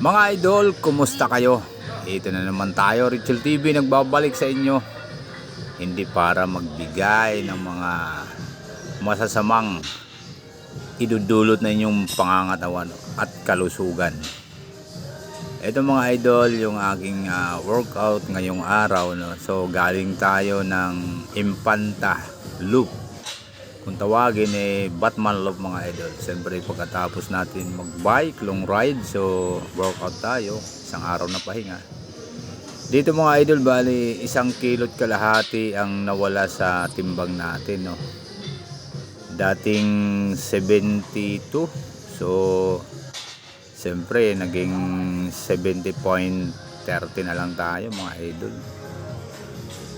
Mga idol, kumusta kayo? Ito na naman tayo, Richel TV, nagbabalik sa inyo. Hindi para magbigay ng mga masasamang idudulot na inyong pangangatawan at kalusugan. Ito mga idol, yung aking workout ngayong araw. No? So galing tayo ng Impanta Loop. Kung tawagin Batman Loop mga idol. Siyempre pagkatapos natin magbike, long ride, so workout tayo, isang araw na pahinga. Dito mga idol, bali 1 kilot kalahati ang nawala sa timbang natin, no. Dating 72, so siyempre naging 70.30 na lang tayo mga idol.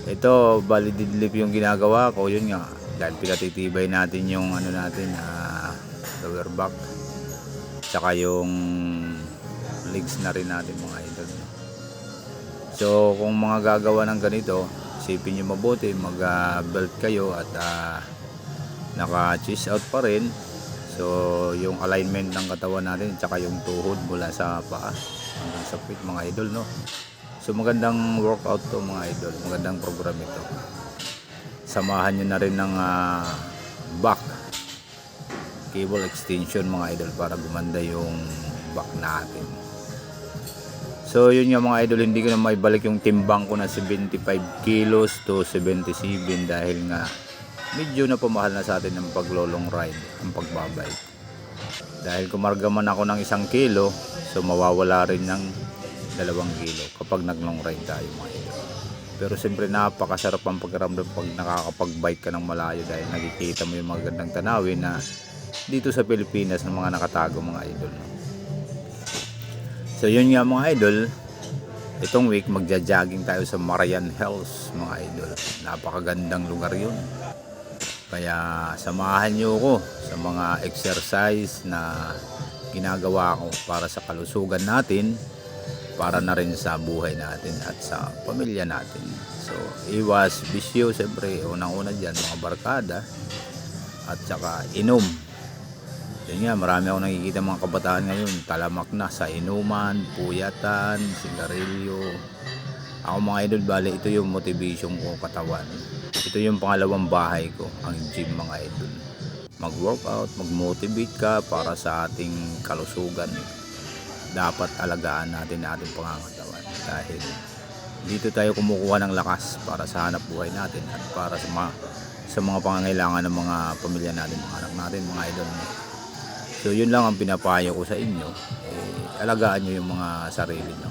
Ito bali deadlift yung ginagawa ko, yun nga, dahil pinatitibay natin yung ano natin, lower back, tsaka yung legs na rin natin mga idol. So kung mga gagawa ng ganito, isipin nyo mabuti, mag belt kayo at naka chest out pa rin. So yung alignment ng katawan natin, tsaka yung tuhod mula sa paa hanggang sa feet mga idol, no. So magandang workout to mga idol, magandang program ito. Samahan nyo na rin ng back cable extension mga idol para gumanda yung back natin. So yun nga mga idol, hindi ko na maibalik yung timbang ko na 75 kilos to 77 dahil nga medyo na pamahal na sa atin ang paglolong ride, ang pagbabike. Dahil kumarga man ako ng 1 kilo, so mawawala rin ng 2 kilo kapag naglong ride tayo mga idol. Pero siyempre napakasarap ang pakiramdam pag nakakapag-bike ka ng malayo dahil nakikita mo yung magandang tanawin na dito sa Pilipinas ng mga nakatago mga idol. So yun nga mga idol, itong week magja-jogging tayo sa Marian Hills mga idol. Napakagandang lugar yun. Kaya samahan nyo ko sa mga exercise na ginagawa ko para sa kalusugan natin, para na rin sa buhay natin at sa pamilya natin. So iwas bisyo, siyempre unang-una dyan mga barkada at saka inom. Yan nga, marami ako nakikita mga kabataan ngayon, talamak na sa inuman, puyatan, sigarilyo. Ako mga idol, bali ito yung motivation ko katawan. Ito yung pangalawang bahay ko, ang gym mga idol. Mag-workout, mag-motivate ka para sa ating kalusugan. Dapat alagaan natin ang ating pangangatawan dahil dito tayo kumukuha ng lakas para sa hanap buhay natin at para sa mga pangangailangan ng mga pamilya natin, mga anak natin, mga idol. So yun lang ang pinapayo ko sa inyo, alagaan nyo yung mga sarili nyo.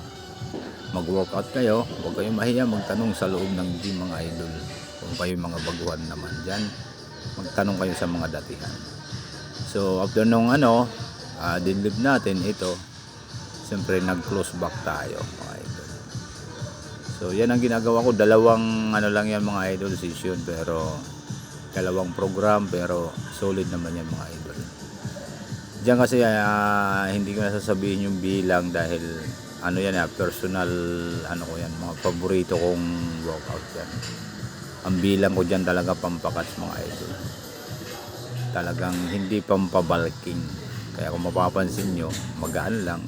Mag-workout kayo, huwag kayong mahiya magtanong sa loob ng gym mga idol. Kung kayo mga baguhan naman dyan, magtanong kayo sa mga datihan. So after nung deadlift natin ito, siyempre nag-close back tayo mga idol. So yan ang ginagawa ko, dalawang lang yan mga idol session, pero dalawang program, pero solid naman yan mga idol. Diyan kasi hindi ko nasasabihin yung bilang dahil yan personal ko yan, mga paborito kong workout yan. Ang bilang ko dyan talaga pampakas mga idol, talagang hindi pampabalking. Kaya kung mapapansin nyo, magaan lang.